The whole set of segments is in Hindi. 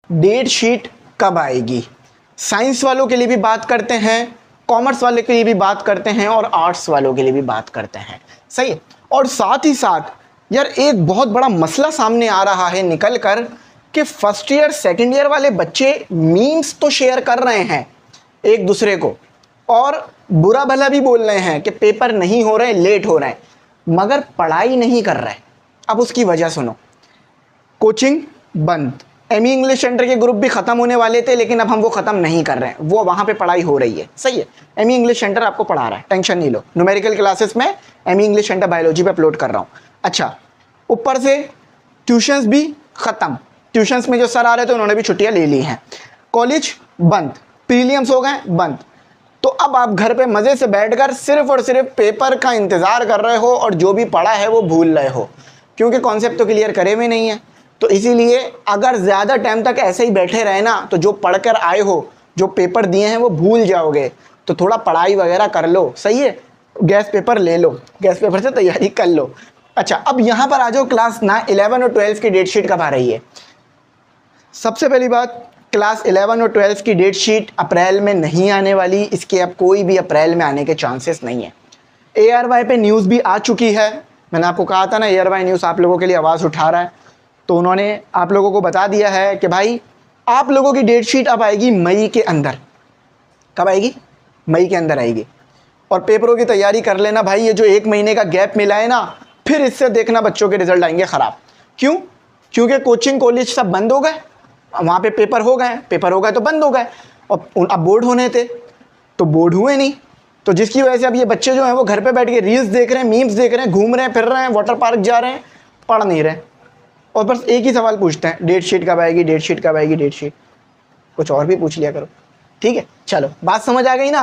डेट शीट कब आएगी। साइंस वालों के लिए भी बात करते हैं, कॉमर्स वाले के लिए भी बात करते हैं और आर्ट्स वालों के लिए भी बात करते हैं, सही है। और साथ ही साथ यार एक बहुत बड़ा मसला सामने आ रहा है निकल कर कि फर्स्ट ईयर सेकंड ईयर वाले बच्चे मीम्स तो शेयर कर रहे हैं एक दूसरे को और बुरा भला भी बोल रहे हैं कि पेपर नहीं हो रहे, लेट हो रहे हैं, मगर पढ़ाई नहीं कर रहे। अब उसकी वजह सुनो, कोचिंग बंद, एमई इंग्लिश सेंटर के ग्रुप भी ख़त्म होने वाले थे लेकिन अब हम वो ख़त्म नहीं कर रहे हैं, वो वहाँ पे पढ़ाई हो रही है, सही है। एमई इंग्लिश सेंटर आपको पढ़ा रहा है, टेंशन नहीं लो। न्यूमेरिकल क्लासेस में एमई इंग्लिश सेंटर बायोलॉजी पे अपलोड कर रहा हूँ। अच्छा, ऊपर से ट्यूशन्स भी ख़त्म, ट्यूशन्स में जो सर आ रहे थे उन्होंने भी छुट्टियाँ ले ली हैं। कॉलेज बंद, प्रीलिम्स हो गए बंद। तो अब आप घर पे मज़े से बैठकर सिर्फ और सिर्फ पेपर का इंतज़ार कर रहे हो और जो भी पढ़ा है वो भूल रहे हो, क्योंकि कॉन्सेप्ट तो क्लियर करे हुए नहीं है। तो इसीलिए अगर ज़्यादा टाइम तक ऐसे ही बैठे रहे ना तो जो पढ़कर आए हो, जो पेपर दिए हैं वो भूल जाओगे। तो थोड़ा पढ़ाई वगैरह कर लो, सही है। गैस पेपर ले लो, गैस पेपर से तैयारी कर लो। अच्छा, अब यहाँ पर आ जाओ, क्लास 11 और 12 की डेट शीट कब आ रही है। सबसे पहली बात, क्लास 11 और 12 की डेट शीट अप्रैल में नहीं आने वाली, इसके अब कोई भी अप्रैल में आने के चांसेस नहीं है। ARY पे न्यूज़ भी आ चुकी है, मैंने आपको कहा था ना ARY न्यूज़ आप लोगों के लिए आवाज़ उठा रहा है, तो उन्होंने आप लोगों को बता दिया है कि भाई आप लोगों की डेट शीट अब आएगी मई के अंदर। कब आएगी? मई के अंदर आएगी। और पेपरों की तैयारी कर लेना भाई, ये जो 1 महीने का गैप मिला है ना, फिर इससे देखना बच्चों के रिजल्ट आएंगे ख़राब। क्यों? क्योंकि कोचिंग कॉलेज सब बंद हो गए, वहाँ पे पेपर हो गए तो बंद हो गए, और अब बोर्ड होने थे तो बोर्ड हुए नहीं, तो जिसकी वजह से अब ये बच्चे जो हैं वो घर पे बैठ के रील्स देख रहे हैं, मीम्स देख रहे हैं, घूम रहे हैं, फिर रहे हैं, वाटर पार्क जा रहे हैं, पढ़ नहीं रहे, और बस एक ही सवाल पूछते हैं, डेट शीट कब आएगी, डेट शीट कब आएगी, डेट शीट। कुछ और भी पूछ लिया करो, ठीक है। चलो, बात समझ आ गई ना।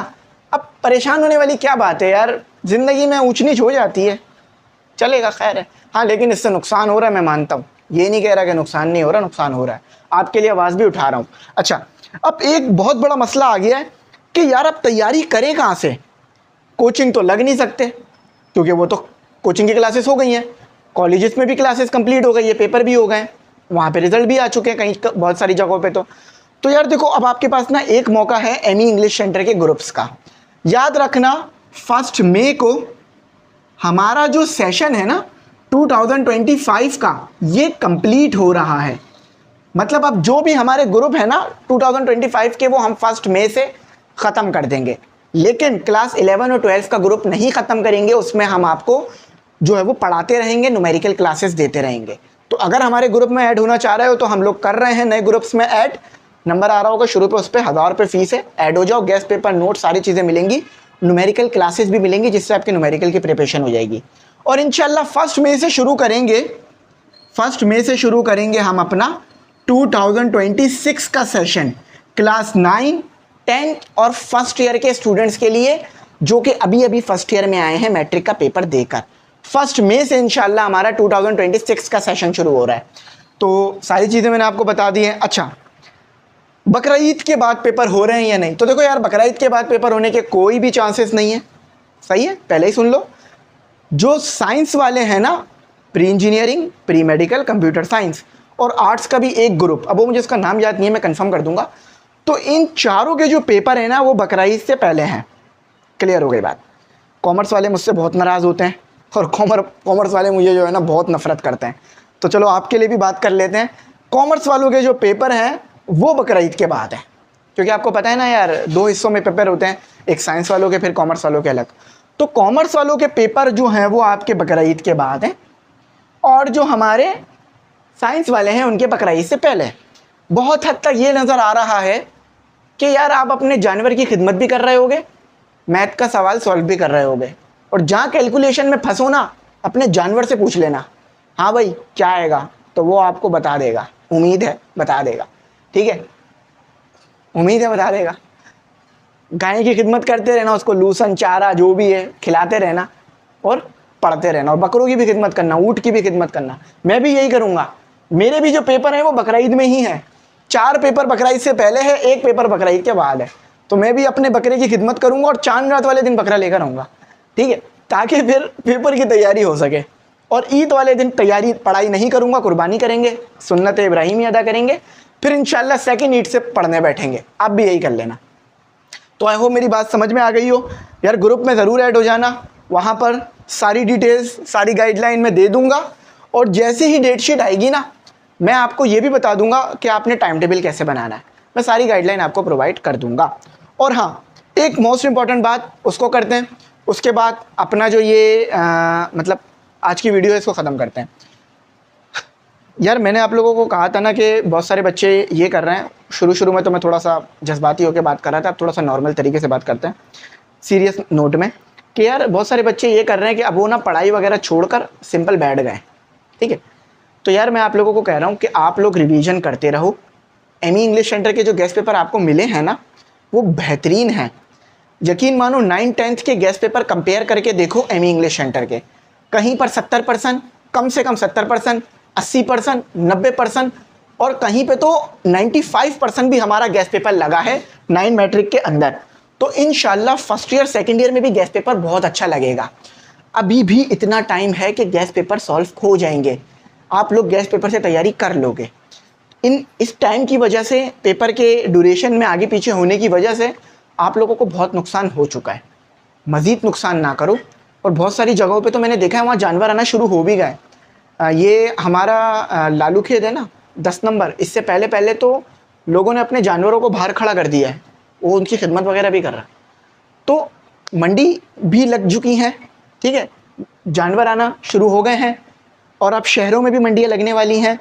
अब परेशान होने वाली क्या बात है यार, ज़िंदगी में ऊंच नीच हो जाती है, चलेगा, खैर है। हाँ, लेकिन इससे नुकसान हो रहा है, मैं मानता हूँ, ये नहीं कह रहा कि नुकसान नहीं हो रहा, नुकसान हो रहा है, आपके लिए आवाज़ भी उठा रहा हूँ। अच्छा, अब एक बहुत बड़ा मसला आ गया है कि यार अब तैयारी करें कहाँ से। कोचिंग तो लग नहीं सकते क्योंकि वो तो कोचिंग की क्लासेस हो गई हैं, कॉलेजेस में भी क्लासेस कंप्लीट हो गई है, पेपर भी हो गए, वहाँ पे रिजल्ट भी आ चुके हैं कहीं बहुत सारी जगहों पे। तो यार देखो, अब आपके पास ना एक मौका है एमई इंग्लिश सेंटर के ग्रुप्स का। याद रखना 1 मई को हमारा जो सेशन है ना 2025 का, ये कंप्लीट हो रहा है। मतलब अब जो भी हमारे ग्रुप है ना 2025 के, वो हम 1 मई से ख़त्म कर देंगे। लेकिन क्लास 11 और 12 का ग्रुप नहीं ख़त्म करेंगे, उसमें हम आपको जो है वो पढ़ाते रहेंगे, न्यूमेरिकल क्लासेस देते रहेंगे। तो अगर हमारे ग्रुप में ऐड होना चाह रहे हो तो हम लोग कर रहे हैं नए ग्रुप्स में ऐड, नंबर आ रहा होगा शुरू पे, उस पर 1000 रुपये फ़ीस है, ऐड हो जाओ, गैस पेपर, नोट, सारी चीज़ें मिलेंगी, न्यूमेरिकल क्लासेस भी मिलेंगी जिससे आपकी न्यूमेरिकल की प्रिपरेशन हो जाएगी। और इंशाल्लाह 1 मई से शुरू करेंगे, 1 मई से शुरू करेंगे हम अपना 2026 का सेशन क्लास 9, 10 और फर्स्ट ईयर के स्टूडेंट्स के लिए, जो कि अभी अभी फर्स्ट ईयर में आए हैं मैट्रिक का पेपर देकर। 1 मई से इंशाल्लाह हमारा 2026 का सेशन शुरू हो रहा है। तो सारी चीज़ें मैंने आपको बता दी हैं। अच्छा, बकरा ईद के बाद पेपर हो रहे हैं या नहीं, तो देखो यार, बकरा ईद के बाद पेपर होने के कोई भी चांसेस नहीं है, सही है, पहले ही सुन लो। जो साइंस वाले हैं ना, pre engineering, pre medical, computer science और आर्ट्स का भी एक ग्रुप, अब वो मुझे उसका नाम याद नहीं है, मैं कंफर्म कर दूंगा। तो इन चारों के जो पेपर हैं ना वो बकरा ईद से पहले हैं। क्लियर हो गई बात। कॉमर्स वाले मुझसे बहुत नाराज़ होते हैं और कॉमर्स वाले मुझे जो है ना बहुत नफरत करते हैं, तो चलो आपके लिए भी बात कर लेते हैं। कॉमर्स वालों के जो पेपर हैं वो बकरा ईद के बाद है, क्योंकि आपको पता है ना यार, 2 हिस्सों में पेपर होते हैं, एक साइंस वालों के, फिर कॉमर्स वालों के अलग। तो कॉमर्स वालों के पेपर जो हैं वो आपके बकरा ईद के बाद हैं, और जो हमारे साइंस वाले हैं उनके बकरा ईद से पहले। बहुत हद तक ये नज़र आ रहा है कि यार आप अपने जानवर की खिदमत भी कर रहे होगे, मैथ का सवाल सॉल्व भी कर रहे होगे, और जहाँ कैलकुलेशन में फंसो ना, अपने जानवर से पूछ लेना, हाँ भाई क्या आएगा, तो वो आपको बता देगा, उम्मीद है बता देगा, ठीक है, उम्मीद है बता देगा। गाय की खिदमत करते रहना, उसको लूसन चारा जो भी है खिलाते रहना और पढ़ते रहना, और बकरों की भी खिदमत करना, ऊँट की भी खिदमत करना। मैं भी यही करूँगा। मेरे भी जो पेपर हैं वो बकरा ईद में ही हैं। 4 पेपर बकरा ईद से पहले है, 1 पेपर बकरा ईद के बाद है। तो मैं भी अपने बकरे की खिदमत करूँगा और चांद रात वाले दिन बकरा लेकर आऊँगा, ठीक है, ताकि फिर पेपर की तैयारी हो सके। और ईद वाले दिन तैयारी पढ़ाई नहीं करूँगा, कुर्बानी करेंगे, सुन्नत इब्राहिमी अदा करेंगे, फिर इंशाल्लाह सेकंड नीट से पढ़ने बैठेंगे। आप भी यही कर लेना। तो आई होप मेरी बात समझ में आ गई हो यार। ग्रुप में ज़रूर ऐड हो जाना, वहाँ पर सारी डिटेल्स सारी गाइडलाइन मैं दे दूँगा, और जैसे ही डेट शीट आएगी ना मैं आपको ये भी बता दूँगा कि आपने टाइम टेबल कैसे बनाना है। मैं सारी गाइडलाइन आपको प्रोवाइड कर दूँगा। और हाँ, एक मोस्ट इम्पॉर्टेंट बात उसको करते हैं, उसके बाद अपना जो ये मतलब आज की वीडियो है इसको ख़त्म करते हैं। यार मैंने आप लोगों को कहा था ना कि बहुत सारे बच्चे ये कर रहे हैं, शुरू में तो मैं थोड़ा सा जज्बाती होकर बात कर रहा था, अब थोड़ा सा नॉर्मल तरीके से बात करते हैं सीरियस नोट में, कि यार बहुत सारे बच्चे ये कर रहे हैं कि अब वो ना पढ़ाई वगैरह छोड़कर सिंपल बैठ गए। ठीक है, तो यार मैं आप लोगों को कह रहा हूँ कि आप लोग रिवीजन करते रहो। एमई इंग्लिश सेंटर के जो गेस्ट पेपर आपको मिले हैं ना वो बेहतरीन हैं। यकीन मानो 9th-10th के गेस्ट पेपर कंपेयर करके देखो एमई इंग्लिश सेंटर के, कहीं पर 70%, कम से कम 70%, 80%, 90%, और कहीं पे तो 95% भी हमारा गेस्ट पेपर लगा है 9 मैट्रिक के अंदर। तो इंशाल्लाह फर्स्ट ईयर सेकेंड ईयर में भी गेस्ट पेपर बहुत अच्छा लगेगा। अभी भी इतना टाइम है कि गेस्ट पेपर सॉल्व हो जाएंगे, आप लोग गेस्ट पेपर से तैयारी कर लोगे। इस टाइम की वजह से, पेपर के ड्यूरेशन में आगे पीछे होने की वजह से आप लोगों को बहुत नुकसान हो चुका है। मज़ीद नुकसान ना करो। और बहुत सारी जगहों पे तो मैंने देखा है वहाँ जानवर आना शुरू हो भी गए। ये हमारा लालू खेत है ना 10 नंबर, इससे पहले तो लोगों ने अपने जानवरों को बाहर खड़ा कर दिया है, वो उनकी खिदमत वगैरह भी कर रहा है। तो मंडी भी लग चुकी हैं, ठीक है, जानवर आना शुरू हो गए हैं, और अब शहरों में भी मंडियाँ लगने वाली हैं।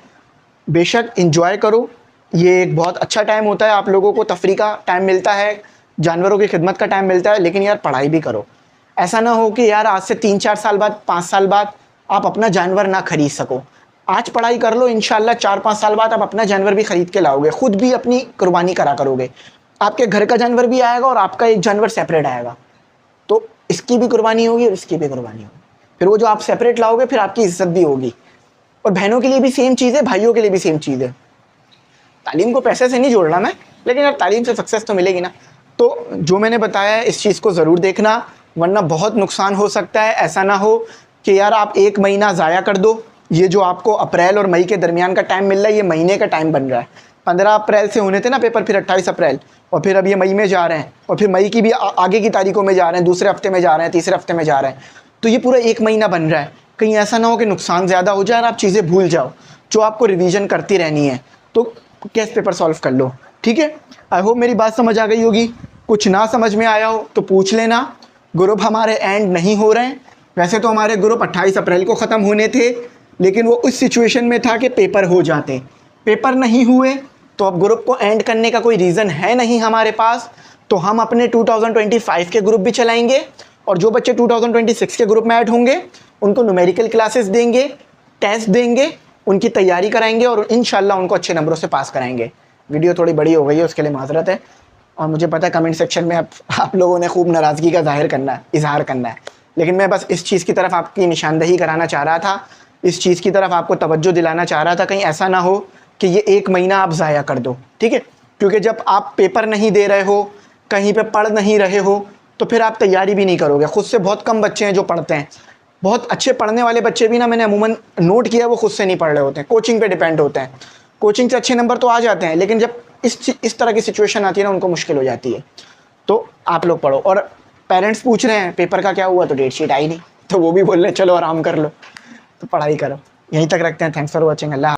बेशक एंजॉय करो, ये एक बहुत अच्छा टाइम होता है, आप लोगों को तफरी का टाइम मिलता है, जानवरों की खिदमत का टाइम मिलता है। लेकिन यार पढ़ाई भी करो। ऐसा ना हो कि यार आज से 3-4 साल बाद, 5 साल बाद आप अपना जानवर ना खरीद सको। आज पढ़ाई कर लो, इंशाल्लाह 4-5 साल बाद आप अपना जानवर भी खरीद के लाओगे, खुद भी अपनी कुर्बानी करा करोगे। आपके घर का जानवर भी आएगा और आपका एक जानवर सेपरेट आएगा, तो इसकी भी कुर्बानी होगी और इसकी भी कुर्बानी होगी। फिर वो जो आप सेपरेट लाओगे फिर आपकी इज्जत भी होगी। और बहनों के लिए भी सेम चीज़ है, भाइयों के लिए भी सेम चीज़ है। तालीम को पैसे से नहीं जोड़ रहा मैं, लेकिन यार तालीम से सक्सेस तो मिलेगी ना। तो जो मैंने बताया है इस चीज़ को ज़रूर देखना, वरना बहुत नुकसान हो सकता है। ऐसा ना हो कि यार आप 1 महीना ज़ाया कर दो। ये जो आपको अप्रैल और मई के दरमियान का टाइम मिल रहा है, ये महीने का टाइम बन रहा है। 15 अप्रैल से होने थे ना पेपर, फिर 28 अप्रैल, और फिर अब ये मई में जा रहे हैं, और फिर मई की भी आगे की तारीखों में जा रहे हैं, दूसरे हफ्ते में जा रहे हैं, तीसरे हफ्ते में जा रहे हैं। तो ये पूरा 1 महीना बन रहा है। कहीं ऐसा ना हो कि नुकसान ज़्यादा हो जाए और आप चीज़ें भूल जाओ जो आपको रिवीजन करती रहनी है। तो गेस्ट पेपर सॉल्व कर लो, ठीक है। आई होप मेरी बात समझ आ गई होगी। कुछ ना समझ में आया हो तो पूछ लेना। ग्रुप हमारे एंड नहीं हो रहे हैं। वैसे तो हमारे ग्रुप 28 अप्रैल को ख़त्म होने थे, लेकिन वो उस सिचुएशन में था कि पेपर हो जाते, पेपर नहीं हुए, तो अब ग्रुप को एंड करने का कोई रीज़न है नहीं हमारे पास। तो हम अपने 2025 के ग्रुप भी चलाएंगे, और जो बच्चे 2026 के ग्रुप में ऐड होंगे उनको न्यूमेरिकल क्लासेस देंगे, टेस्ट देंगे, उनकी तैयारी कराएंगे, और इंशाल्लाह उनको अच्छे नंबरों से पास कराएंगे। वीडियो थोड़ी बड़ी हो गई है, उसके लिए माजरत है। और मुझे पता है कमेंट सेक्शन में आप लोगों ने खूब नाराज़गी का इजहार करना है, लेकिन मैं बस इस चीज़ की तरफ आपकी निशानदही कराना चाह रहा था, इस चीज़ की तरफ आपको तवज्जो दिलाना चाह रहा था। कहीं ऐसा ना हो कि ये 1 महीना आप ज़ाया कर दो, ठीक है। क्योंकि जब आप पेपर नहीं दे रहे हो, कहीं पे पढ़ नहीं रहे हो, तो फिर आप तैयारी भी नहीं करोगे। खुद से बहुत कम बच्चे हैं जो पढ़ते हैं। बहुत अच्छे पढ़ने वाले बच्चे भी ना, मैंने अमूमन नोट किया, वो खुद से नहीं पढ़ रहे होते हैं, कोचिंग पे डिपेंड होते हैं। कोचिंग से अच्छे नंबर तो आ जाते हैं, लेकिन जब इस तरह की सिचुएशन आती है ना, उनको मुश्किल हो जाती है। तो आप लोग पढ़ो। और पेरेंट्स पूछ रहे हैं पेपर का क्या हुआ, तो डेट शीट आई नहीं, तो वो भी बोल रहे हैं चलो आराम कर लो, तो पढ़ाई करो। यहीं तक रखते हैं। Thanks for watching. अल्लाह।